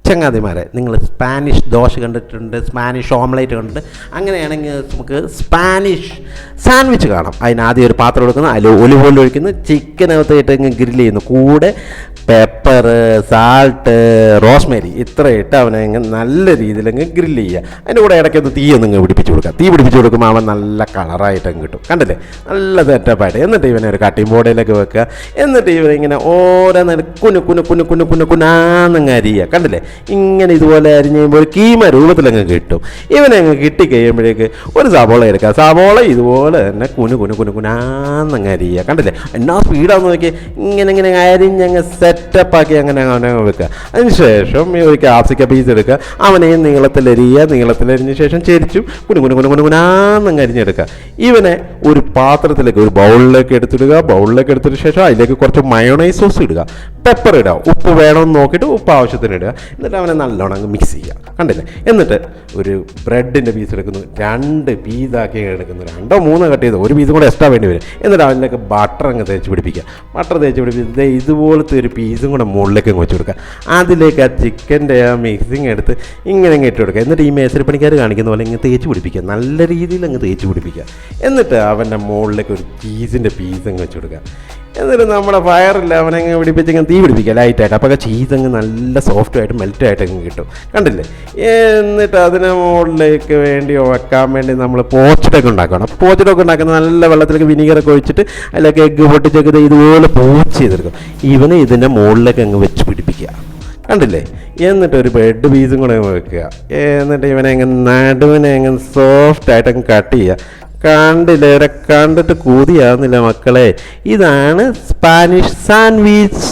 ചങ്ങാതിമാരെ, നിങ്ങൾ സ്പാനിഷ് ദോശ കണ്ടിട്ടുണ്ട്, Spanish omelette കണ്ടിട്ടുണ്ട്. അങ്ങനെയാണെങ്കിൽ നമുക്ക് സ്പാനിഷ് സാൻഡ്വിച്ച് കാണാം. അതിനാദ്യം ഒരു പാത്രം എടുക്കുന്നു, അതിൽ ഒലിവ് ഓയിൽ ഒഴിക്കുന്നു, ചിക്കനകത്തായിട്ട് ഇങ്ങ് ഗ്രില്ല് ചെയ്യുന്നു, കൂടെ പെപ്പർ, സാൾട്ട്, റോസ്മേരി ഇത്ര ഇട്ട് അവനെ ഇങ്ങനെ നല്ല രീതിയിൽ അങ്ങ് ഗ്രില്ല് ചെയ്യുക. അതിൻ്റെ കൂടെ ഇടയ്ക്കൊന്ന് തീയൊന്നും ഇങ്ങ് പിടിപ്പിച്ച് കൊടുക്കുക. തീ പിടിപ്പിച്ച് കൊടുക്കുമ്പോൾ അവൻ നല്ല കളറായിട്ട് അങ്ങ് കിട്ടും, കണ്ടില്ലേ, നല്ല സെറ്റപ്പായിട്ട്. എന്നിട്ട് ഇവനെ ഒരു കട്ടിംഗ് ബോർഡിലേക്ക് വെക്കുക. എന്നിട്ട് ഇവനെ ഇങ്ങനെ ഓരോന്ന് കുനാന്നങ്ങ് അരിയുക, കണ്ടില്ലേ. ഇങ്ങനെ ഇതുപോലെ അരിഞ്ഞ് കഴിയുമ്പോൾ ഒരു കീമ രൂപത്തിലങ്ങ് കിട്ടും. ഇവനെ അങ്ങ് കിട്ടിക്കഴിയുമ്പോഴേക്ക് ഒരു സവോള എടുക്കുക. സവോള ഇതുപോലെ തന്നെ കുനാന്നങ്ങ് അരിയുക, കണ്ടില്ലേ. എന്നാ സ്പീഡാന്ന് നോക്കി ഇങ്ങനെ അരിഞ്ഞങ്ങ് സെറ്റപ്പാക്കി അങ്ങനെ വെക്കുക. അതിന് ശേഷം ഒരു ക്യാപ്സിക്കം പീസ് എടുക്കുക, അവനെയും നീളത്തിലരിഞ്ഞ ശേഷം ചെരിച്ചും കുനാന്നങ്ങ് അരിഞ്ഞെടുക്കുക. ഇവനെ ഒരു പാത്രത്തിലേക്ക്, ഒരു ബൗളിലേക്ക് എടുത്തിടുക. ബൗളിലേക്ക് എടുത്തതിന് ശേഷം അതിലേക്ക് കുറച്ച് മയോണൈസ് സോസ് ഇടുക, പെപ്പർ ഇടുക, ഉപ്പ് വേണമെന്ന് നോക്കിയിട്ട് ഉപ്പ് ആവശ്യത്തിന് ഇടുക. എന്നിട്ട് അവനെ നല്ലോണം അങ്ങ് മിക്സ് ചെയ്യുക, കണ്ടില്ലേ. എന്നിട്ട് ഒരു ബ്രെഡിൻ്റെ പീസ് എടുക്കുന്നു, 2 പീസാക്കി എടുക്കുന്നു, 2 or 3 കട്ട് ചെയ്ത് ഒരു പീസും കൂടെ എക്സ്ട്രാ വേണ്ടി വരും. എന്നിട്ട് അതിലേക്ക് ബട്ടർ അങ്ങ് തേച്ച് പിടിപ്പിക്കുക. ബട്ടർ തേച്ച് പിടിപ്പിച്ച് ഇതുപോലത്തെ ഒരു പീസും കൂടെ മുകളിലേക്ക് അങ്ങ് വെച്ച് കൊടുക്കുക. അതിലേക്ക് ആ ചിക്കൻ്റെ ആ മിക്സിങ് എടുത്ത് ഇങ്ങനെ ഇട്ട് കൊടുക്കുക. എന്നിട്ട് ഈ മേസരിപ്പണിക്കാർ കാണിക്കുന്ന പോലെ ഇങ്ങനെ തേച്ച് പിടിപ്പിക്കുക, നല്ല രീതിയിൽ അങ്ങ് തേച്ച് പിടിപ്പിക്കുക. എന്നിട്ട് അവൻ്റെ മുകളിലേക്ക് ഒരു ചീസിൻ്റെ പീസ് അങ്ങ് വെച്ച് കൊടുക്കുക. എന്നിട്ട് നമ്മുടെ ഫയറിൽ അവനങ്ങ് പിടിപ്പിച്ച് ഇങ്ങനെ തീ പിടിപ്പിക്കുക ലൈറ്റായിട്ട്. അപ്പോൾ ചീസ് അങ്ങ് നല്ല സോഫ്റ്റായിട്ട് മെൽറ്റായിട്ട് അങ്ങ് കിട്ടും, കണ്ടില്ലേ. എന്നിട്ട് അതിന് മുകളിലേക്ക് വേണ്ടി വെക്കാൻ വേണ്ടി നമ്മൾ പോച്ചഡൊക്കെ ഉണ്ടാക്കണം. അപ്പോൾ പോച്ചഡൊക്കെ ഉണ്ടാക്കുന്ന നല്ല വെള്ളത്തിലേക്ക് വിനീഗറൊക്കെ ഒഴിച്ചിട്ട് അതിലേക്ക് എഗ്ഗ് പൊട്ടിച്ചൊക്കെ ഇതുപോലെ പോച്ച് ചെയ്തെടുക്കും. ഇവന് ഇതിൻ്റെ മുകളിലേക്ക് അങ്ങ് വെച്ച് പിടിപ്പിക്കുക, കണ്ടില്ലേ. എന്നിട്ട് ഒരു ബ്രെഡ് പീസും കൂടെ വെക്കുക. എന്നിട്ട് ഇവനെ അങ്ങ് നടുവിനെ അങ്ങ് സോഫ്റ്റായിട്ട് അങ്ങ് കട്ട് ചെയ്യുക. കണ്ടില്ലേ, കണ്ടിട്ട് കൂതിയാവുന്നില്ല മക്കളെ. ഇതാണ് സ്പാനിഷ് സാൻഡ്വിച്ച്.